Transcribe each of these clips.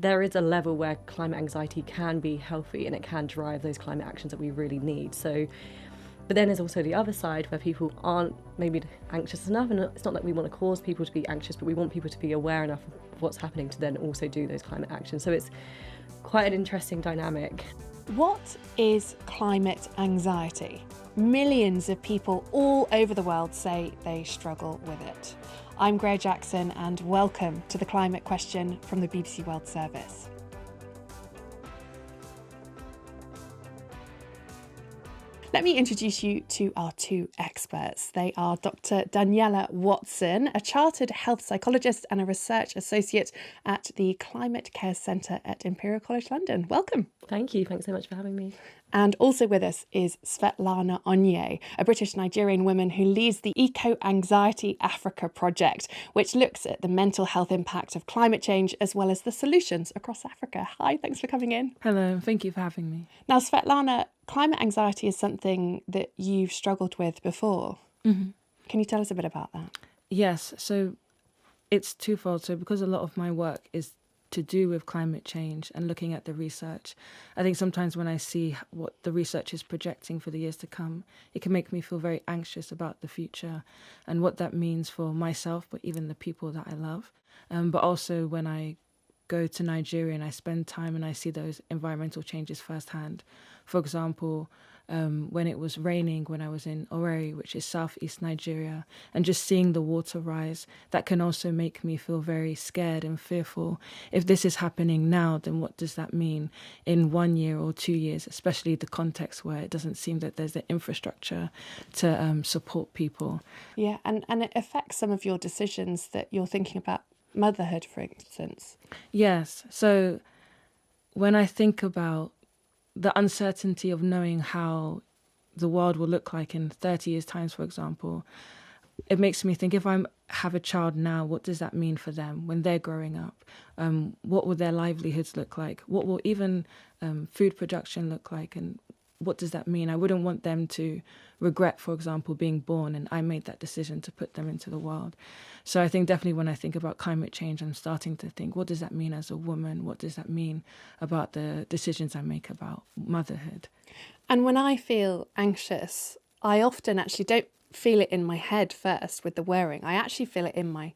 there is a level where climate anxiety can be healthy and it can drive those climate actions that we really need. So, but then there's also the other side where people aren't maybe anxious enough, and it's not that we want to cause people to be anxious, but we want people to be aware enough of what's happening to then also do those climate actions. So it's quite an interesting dynamic. What is climate anxiety? Millions of people all over the world say they struggle with it. I'm Greer Jackson and welcome to The Climate Question from the BBC World Service. Let me introduce you to our two experts. They are Dr. Daniela Watson, a chartered health psychologist and a research associate at the Climate Care Centre at Imperial College London. Welcome. Thank you. Thanks so much for having me. And also with us is Svetlana Onye, a British-Nigerian woman who leads the Eco Anxiety Africa project, which looks at the mental health impact of climate change as well as the solutions across Africa. Hi, thanks for coming in. Hello, thank you for having me. Now, Svetlana, climate anxiety is something that you've struggled with before. Mm-hmm. Can you tell us a bit about that? Yes, so it's twofold. So because a lot of my work is to do with climate change and looking at the research, I think sometimes when I see what the research is projecting for the years to come, it can make me feel very anxious about the future and what that means for myself, but even the people that I love. But also when I go to Nigeria and I spend time and I see those environmental changes firsthand. For example, when it was raining when I was in Owerri, which is southeast Nigeria, and just seeing the water rise, that can also make me feel very scared and fearful. If this is happening now, then what does that mean in 1 year or 2 years, especially the context where it doesn't seem that there's the infrastructure to support people. Yeah, and it affects some of your decisions that you're thinking about motherhood, for instance. Yes, so when I think about the uncertainty of knowing how the world will look like in 30 years' time, for example, it makes me think, if I have a child now, what does that mean for them when they're growing up? What will their livelihoods look like? What will even food production look like? And what does that mean? I wouldn't want them to regret, for example, being born and I made that decision to put them into the world. So I think definitely when I think about climate change, I'm starting to think, what does that mean as a woman? What does that mean about the decisions I make about motherhood? And when I feel anxious, I often actually don't feel it in my head first with the worrying. I actually feel it in my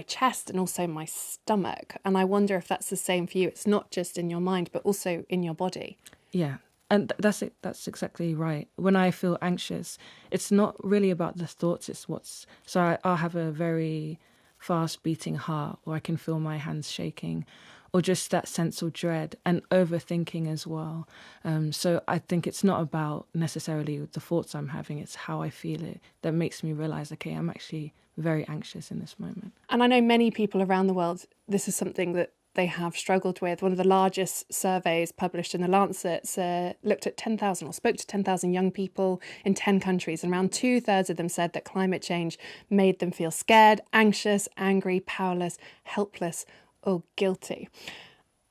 chest and also my stomach. And I wonder if that's the same for you. It's not just in your mind, but also in your body. Yeah. And that's it. That's exactly right. When I feel anxious, it's not really about the thoughts. It's what's... So I'll have a very fast beating heart, or I can feel my hands shaking, or just that sense of dread and overthinking as well. So I think it's not about necessarily the thoughts I'm having. It's how I feel it that makes me realise, okay, I'm actually very anxious in this moment. And I know many people around the world, this is something that they have struggled with. One of the largest surveys published in The Lancet looked at 10,000 or spoke to 10,000 young people in 10 countries, and around 2/3 of them said that climate change made them feel scared, anxious, angry, powerless, helpless or guilty.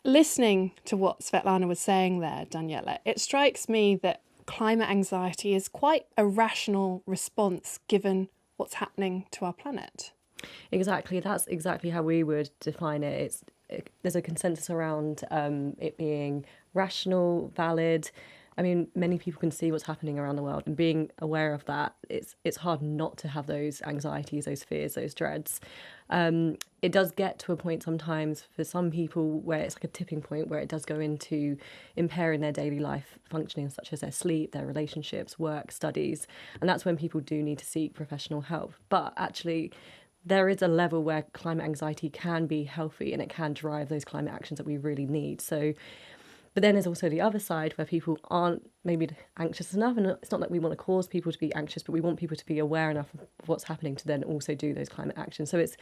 Listening to what Svetlana was saying there, Daniela, it strikes me that climate anxiety is quite a rational response given what's happening to our planet. Exactly. That's exactly how we would define it. There's a consensus around it being rational, valid. I mean, many people can see what's happening around the world, and being aware of that, it's hard not to have those anxieties, those fears, those dreads. It does get to a point sometimes for some people where it's like a tipping point where it does go into impairing their daily life functioning, such as their sleep, their relationships, work, studies. And that's when people do need to seek professional help. But actually, there is a level where climate anxiety can be healthy and it can drive those climate actions that we really need. So, but then there's also the other side where people aren't maybe anxious enough, and it's not that we want to cause people to be anxious, but we want people to be aware enough of what's happening to then also do those climate actions. So it's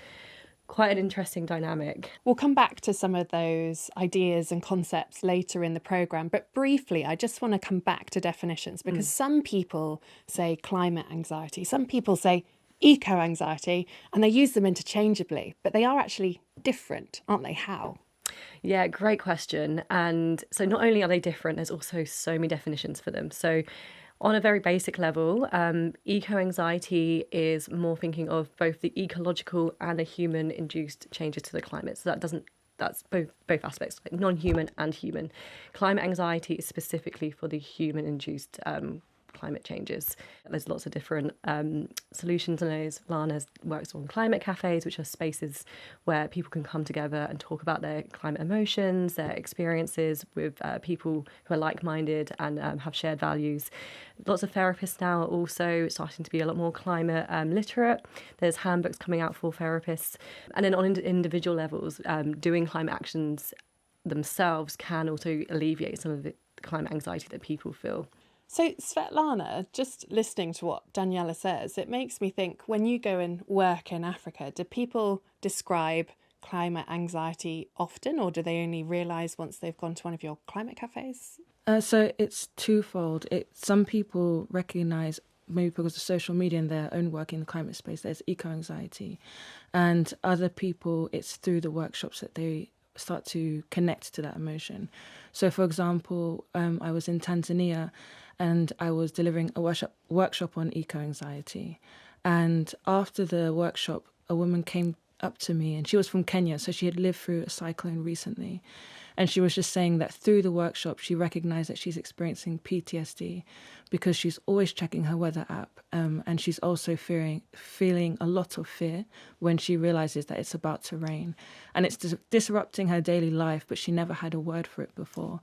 quite an interesting dynamic. We'll come back to some of those ideas and concepts later in the programme, but briefly, I just want to come back to definitions, because some people say climate anxiety, some people say eco-anxiety, and they use them interchangeably, but they are actually different, aren't they? How? Yeah, great question. And so not only are they different, there's also so many definitions for them. So on a very basic level, eco-anxiety is more thinking of both the ecological and the human-induced changes to the climate. So that's both aspects, like non-human and human. Climate anxiety is specifically for the human-induced climate changes. There's lots of different solutions in those. Lana works on climate cafes, which are spaces where people can come together and talk about their climate emotions, their experiences with people who are like-minded and have shared values. Lots of therapists now are also starting to be a lot more climate literate. There's handbooks coming out for therapists. And then on individual levels, doing climate actions themselves can also alleviate some of the climate anxiety that people feel. So, Svetlana, just listening to what Daniela says, it makes me think, when you go and work in Africa, do people describe climate anxiety often, or do they only realise once they've gone to one of your climate cafes? So it's twofold. Some people recognise, maybe because of social media and their own work in the climate space, there's eco-anxiety. And other people, it's through the workshops that they start to connect to that emotion. So, for example, I was in Tanzania and I was delivering a workshop on eco-anxiety. And after the workshop, a woman came up to me, and she was from Kenya, so she had lived through a cyclone recently. And she was just saying that through the workshop, she recognized that she's experiencing PTSD because she's always checking her weather app. And she's also feeling a lot of fear when she realizes that it's about to rain. And it's disrupting her daily life, but she never had a word for it before.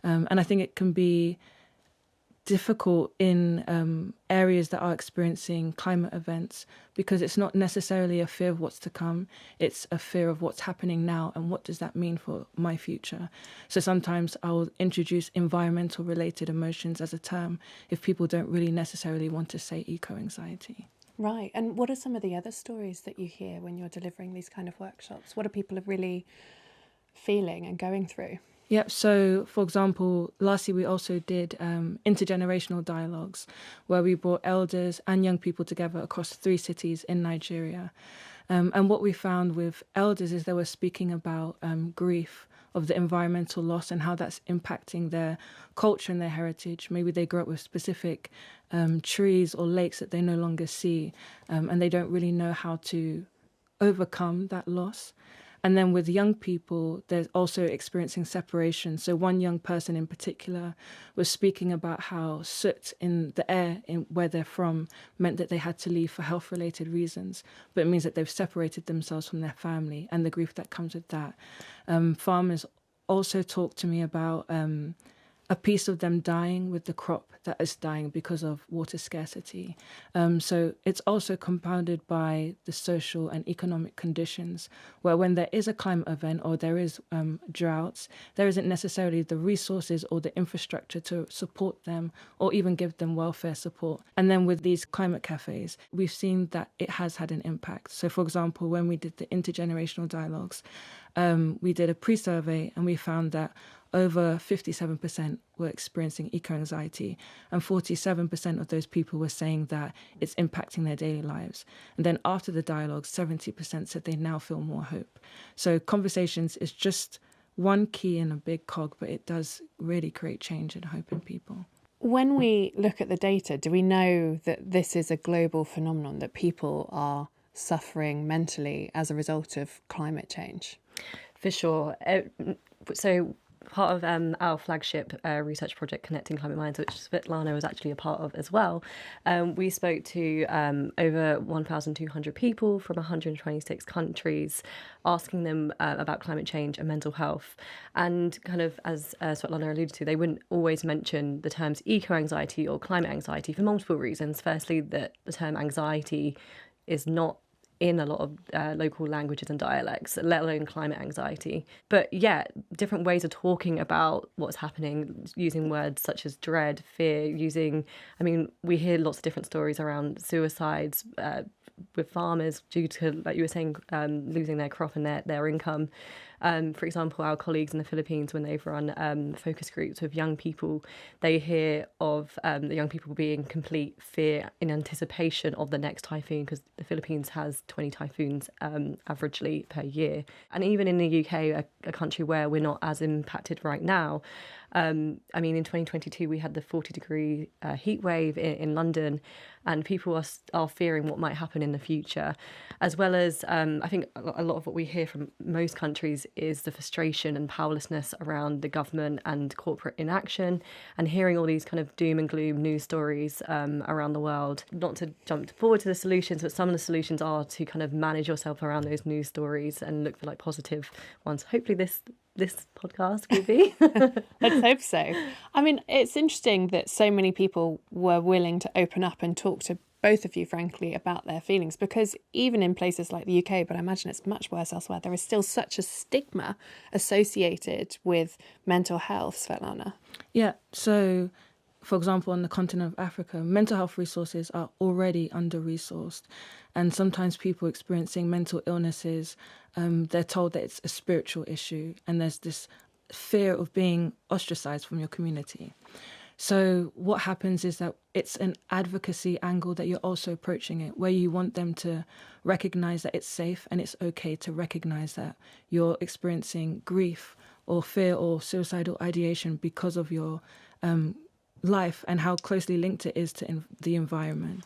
And I think it can be difficult in areas that are experiencing climate events because it's not necessarily a fear of what's to come, it's a fear of what's happening now and what does that mean for my future. So sometimes I'll introduce environmental related emotions as a term if people don't really necessarily want to say eco-anxiety. Right, and what are some of the other stories that you hear when you're delivering these kind of workshops? What are people really feeling and going through? Yep. So, for example, last year we also did intergenerational dialogues where we brought elders and young people together across 3 cities in Nigeria. And what we found with elders is they were speaking about grief of the environmental loss and how that's impacting their culture and their heritage. Maybe they grew up with specific trees or lakes that they no longer see, and they don't really know how to overcome that loss. And then with young people, they're also experiencing separation. So one young person in particular was speaking about how soot in the air in where they're from meant that they had to leave for health-related reasons. But it means that they've separated themselves from their family and the grief that comes with that. Farmers also talked to me about a piece of them dying with the crop that is dying because of water scarcity. So it's also compounded by the social and economic conditions where when there is a climate event or there is droughts, there isn't necessarily the resources or the infrastructure to support them or even give them welfare support. And then with these climate cafes, we've seen that it has had an impact. So for example, when we did the intergenerational dialogues, we did a pre-survey and we found that over 57% were experiencing eco-anxiety and 47% of those people were saying that it's impacting their daily lives. And then after the dialogue, 70% said they now feel more hope. So conversations is just one key in a big cog, but it does really create change and hope in people. When we look at the data, do we know that this is a global phenomenon, that people are suffering mentally as a result of climate change? For sure. So part of our flagship research project, Connecting Climate Minds, which Svetlana was actually a part of as well, we spoke to over 1,200 people from 126 countries, asking them about climate change and mental health. And kind of, as Svetlana alluded to, they wouldn't always mention the terms eco-anxiety or climate anxiety for multiple reasons. Firstly, that the term anxiety is not in a lot of local languages and dialects, let alone climate anxiety. But yeah, different ways of talking about what's happening, using words such as dread, fear, we hear lots of different stories around suicides with farmers due to, like you were saying, losing their crop and their income. For example, our colleagues in the Philippines, when they've run focus groups with young people, they hear of the young people being in complete fear in anticipation of the next typhoon, because the Philippines has 20 typhoons averagely per year. And even in the UK, a country where we're not as impacted right now, in 2022, we had the 40-degree heat wave in London, and people are fearing what might happen in the future, as well as I think a lot of what we hear from most countries is the frustration and powerlessness around the government and corporate inaction, and hearing all these kind of doom and gloom news stories around the world. Not to jump forward to the solutions, but some of the solutions are to kind of manage yourself around those news stories and look for like positive ones. Hopefully this podcast will be. Let's hope so. I mean, it's interesting that so many people were willing to open up and talk to both of you, frankly, about their feelings, because even in places like the UK, but I imagine it's much worse elsewhere, there is still such a stigma associated with mental health, Svetlana. Yeah, so for example, on the continent of Africa, mental health resources are already under-resourced. And sometimes people experiencing mental illnesses, they're told that it's a spiritual issue, and there's this fear of being ostracized from your community. So what happens is that it's an advocacy angle that you're also approaching it, where you want them to recognize that it's safe and it's okay to recognize that you're experiencing grief or fear or suicidal ideation because of your life and how closely linked it is to the environment.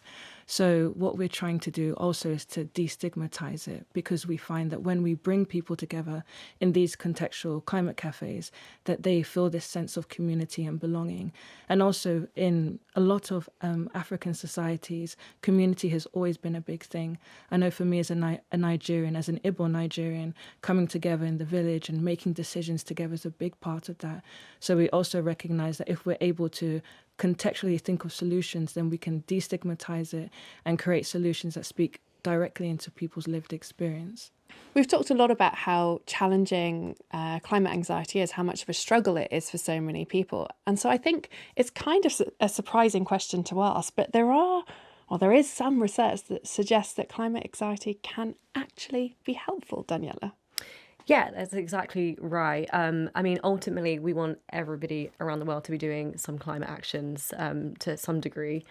So what we're trying to do also is to destigmatize it, because we find that when we bring people together in these contextual climate cafes, that they feel this sense of community and belonging. And also in a lot of African societies, community has always been a big thing. I know for me as a Nigerian, as an Igbo Nigerian, coming together in the village and making decisions together is a big part of that. So we also recognize that if we're able to contextually think of solutions, then we can destigmatize it and create solutions that speak directly into people's lived experience. We've talked a lot about how challenging climate anxiety is, how much of a struggle it is for so many people. And so I think it's kind of a surprising question to ask, but there is some research that suggests that climate anxiety can actually be helpful, Daniela. Yeah, that's exactly right. I mean, ultimately, we want everybody around the world to be doing some climate actions to some degree.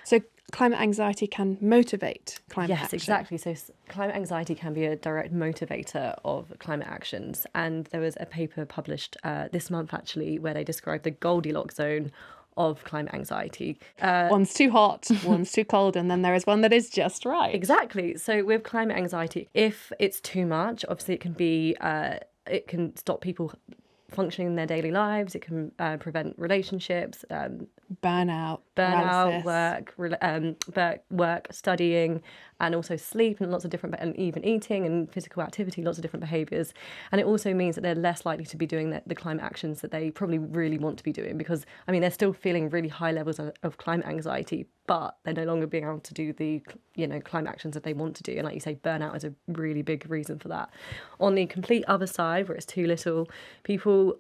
So climate anxiety can motivate climate action. Yes, exactly. So climate anxiety can be a direct motivator of climate actions. And there was a paper published this month, actually, where they described the Goldilocks zone of climate anxiety. One's too hot, one's too cold, and then there is one that is just right. Exactly. So with climate anxiety, if it's too much, obviously it can stop people functioning in their daily lives. It can prevent relationships, burnout, work, studying, and also sleep, and lots of different, and even eating and physical activity, lots of different behaviours. And it also means that they're less likely to be doing the climate actions that they probably really want to be doing, because, I mean, they're still feeling really high levels of climate anxiety, but they're no longer being able to do the, climate actions that they want to do. And like you say, burnout is a really big reason for that. On the complete other side, where it's too little, people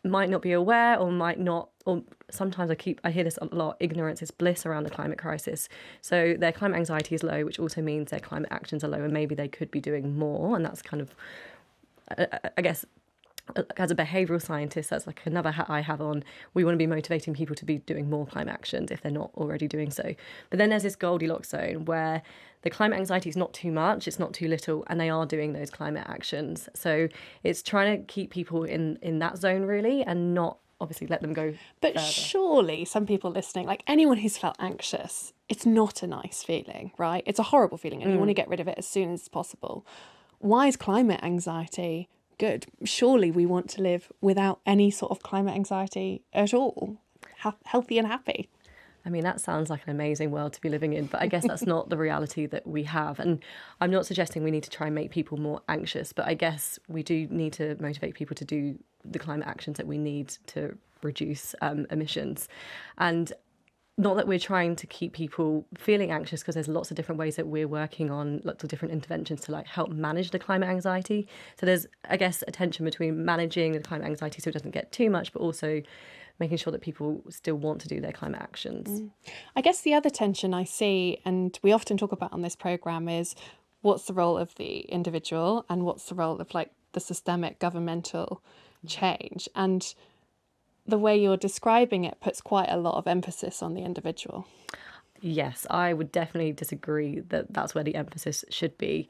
might not be aware or might not, or sometimes I hear this a lot, ignorance is bliss around the climate crisis. So their climate anxiety is low, which also means their climate actions are low, and maybe they could be doing more. And that's kind of, I guess, as a behavioural scientist, that's like another hat I have on. We want to be motivating people to be doing more climate actions if they're not already doing so. But then there's this Goldilocks zone where the climate anxiety is not too much, it's not too little, and they are doing those climate actions. So it's trying to keep people in that zone, really, and not obviously let them go But further. Surely some people listening, like anyone who's felt anxious, it's not a nice feeling, right? It's a horrible feeling, and you want to get rid of it as soon as possible. Why is climate anxiety good? Surely we want to live without any sort of climate anxiety at all, healthy and happy. I mean, that sounds like an amazing world to be living in, but I guess that's not the reality that we have. And I'm not suggesting we need to try and make people more anxious, but I guess we do need to motivate people to do the climate actions that we need to reduce emissions. And not that we're trying to keep people feeling anxious, because there's lots of different ways that we're working on lots of different interventions to help manage the climate anxiety. So there's, I guess, a tension between managing the climate anxiety so it doesn't get too much, but also making sure that people still want to do their climate actions. I guess the other tension I see, and we often talk about on this programme, is what's the role of the individual and what's the role of the systemic governmental change. And the way you're describing it puts quite a lot of emphasis on the individual. Yes, I would definitely disagree that that's where the emphasis should be.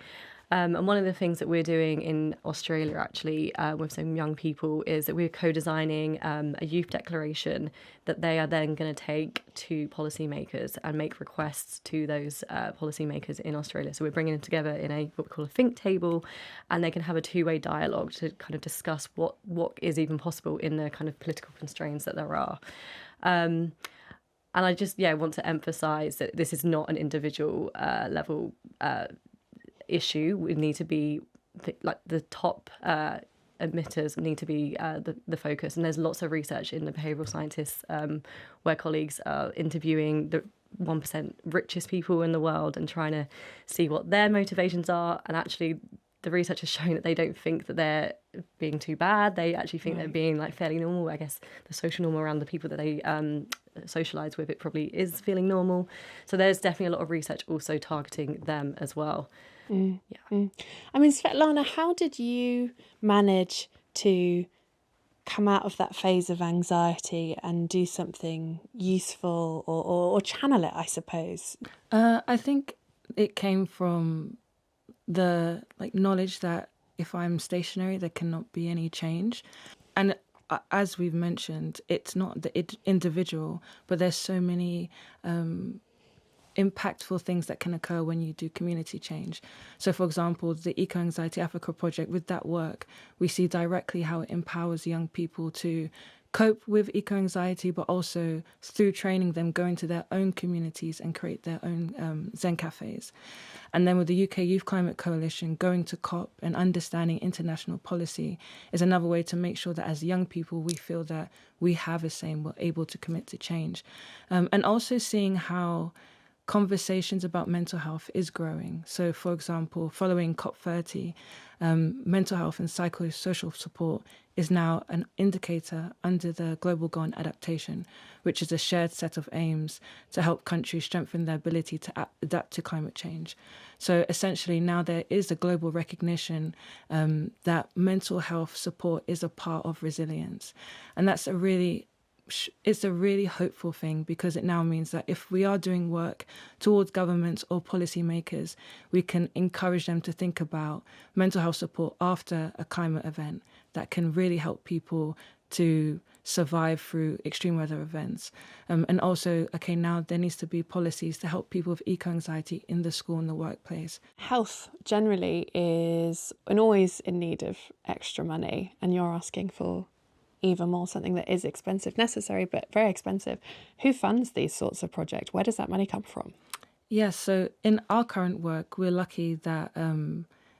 And one of the things that we're doing in Australia, actually, with some young people, is that we're co-designing a youth declaration that they are then going to take to policymakers and make requests to those policymakers in Australia. So we're bringing them together in what we call a think table, and they can have a two-way dialogue to kind of discuss what is even possible in the kind of political constraints that there are. And I just, want to emphasise that this is not an individual level issue. We need to be like the top emitters need to be the focus. And there's lots of research in the behavioural scientists where colleagues are interviewing the 1% richest people in the world and trying to see what their motivations are. And actually, the research has shown that they don't think that they're being too bad. They actually think they're being like fairly normal. I guess the social normal around the people that they socialise with, it probably is feeling normal. So there's definitely a lot of research also targeting them as well. I mean, Svetlana, how did you manage to come out of that phase of anxiety and do something useful or channel it, I suppose? I think it came from the knowledge that if I'm stationary, there cannot be any change. And as we've mentioned, it's not the individual, but there's so many impactful things that can occur when you do community change. So, for example, the Eco Anxiety Africa project, with that work, we see directly how it empowers young people to cope with eco-anxiety, but also through training them, go into their own communities and create their own Zen cafes. And then with the UK Youth Climate Coalition, going to COP and understanding international policy is another way to make sure that as young people, we feel that we have a say and we're able to commit to change. And also seeing how conversations about mental health is growing. So, for example, following COP30, mental health and psychosocial support is now an indicator under the Global Goal on Adaptation, which is a shared set of aims to help countries strengthen their ability to adapt to climate change. So essentially now there is a global recognition that mental health support is a part of resilience. And that's it's a really hopeful thing, because it now means that if we are doing work towards governments or policymakers, we can encourage them to think about mental health support after a climate event that can really help people to survive through extreme weather events. And also, now there needs to be policies to help people with eco-anxiety in the school and the workplace. Health generally is always in need of extra money, and you're asking for even more, something that is expensive, necessary, but very expensive. Who funds these sorts of projects? Where does that money come from? Yes, so in our current work, we're lucky that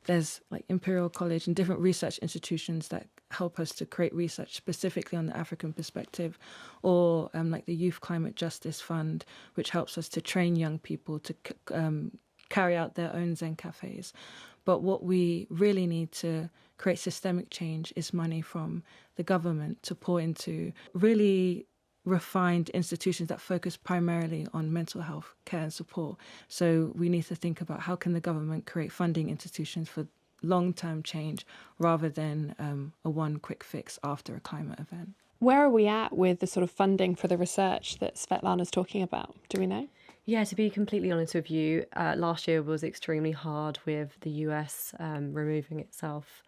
there's Imperial College and different research institutions that help us to create research specifically on the African perspective, or the Youth Climate Justice Fund, which helps us to train young people to carry out their own Zen cafes. But what we really need to create systemic change is money from the government to pour into really refined institutions that focus primarily on mental health care and support. So we need to think about how can the government create funding institutions for long-term change rather than a one quick fix after a climate event. Where are we at with the sort of funding for the research that Svetlana's talking about? Do we know? Yeah, to be completely honest with you, last year was extremely hard with the US removing itself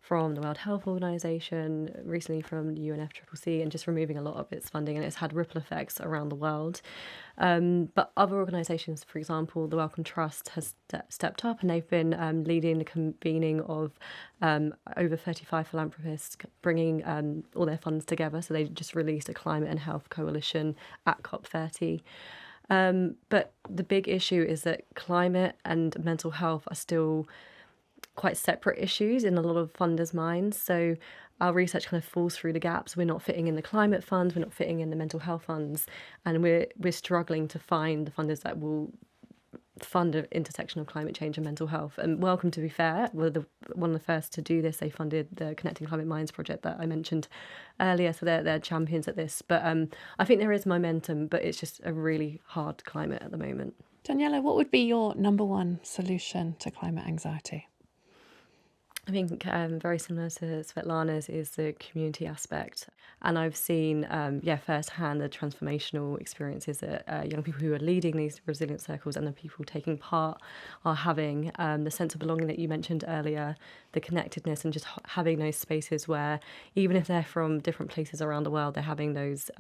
from the World Health Organization, recently from the UNFCCC, and just removing a lot of its funding, and it's had ripple effects around the world. But other organisations, for example, the Wellcome Trust has stepped up, and they've been leading the convening of over 35 philanthropists, bringing all their funds together. So they just released a climate and health coalition at COP30. But the big issue is that climate and mental health are still quite separate issues in a lot of funders' minds. So our research kind of falls through the gaps. We're not fitting in the climate funds, we're not fitting in the mental health funds, and we're struggling to find the funders that will fund an intersection of climate change and mental health. And Wellcome, to be fair, were one of the first to do this. They funded the Connecting Climate Minds project that I mentioned earlier, so they're champions at this. But I think there is momentum, but it's just a really hard climate at the moment. Daniela, what would be your number one solution to climate anxiety? I think very similar to Svetlana's is the community aspect. And I've seen, firsthand the transformational experiences that young people who are leading these resilience circles and the people taking part are having. The sense of belonging that you mentioned earlier, the connectedness, and just having those spaces where even if they're from different places around the world, they're having those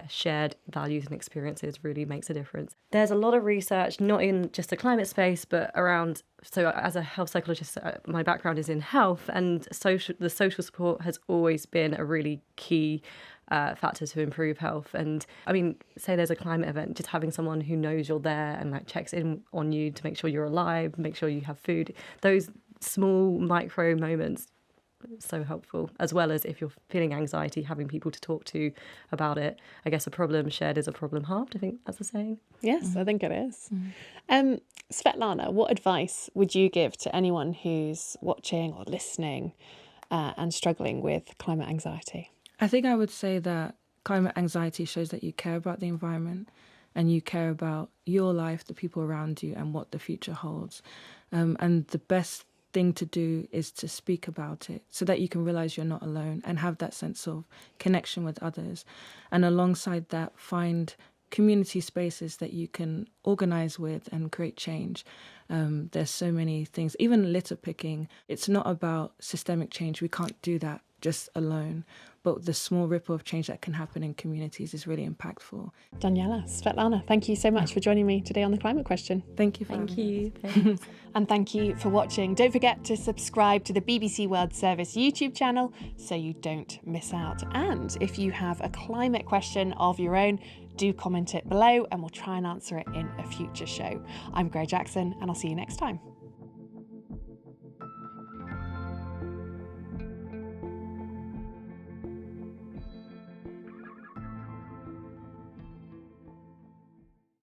shared values and experiences really makes a difference. There's a lot of research, not in just the climate space, but around. So as a health psychologist, my background is in health, and the social support has always been a really key factor to improve health. And I mean, say there's a climate event, just having someone who knows you're there and like checks in on you to make sure you're alive, make sure you have food. Those small micro moments so helpful, as well as if you're feeling anxiety, having people to talk to about it. I guess a problem shared is a problem halved. I think that's the saying. Yes, I think it is. Svetlana, what advice would you give to anyone who's watching or listening and struggling with climate anxiety? I think I would say that climate anxiety shows that you care about the environment and you care about your life, the people around you, and what the future holds. And the best thing to do is to speak about it so that you can realize you're not alone and have that sense of connection with others. And alongside that, find community spaces that you can organize with and create change. There's so many things, even litter picking. It's not about systemic change. We can't do that just alone. But the small ripple of change that can happen in communities is really impactful. Daniela, Svetlana, thank you so much for joining me today on The Climate Question. Thank you. Thank you. Thanks. And thank you for watching. Don't forget to subscribe to the BBC World Service YouTube channel so you don't miss out. And if you have a climate question of your own, do comment it below and we'll try and answer it in a future show. I'm Gray Jackson and I'll see you next time.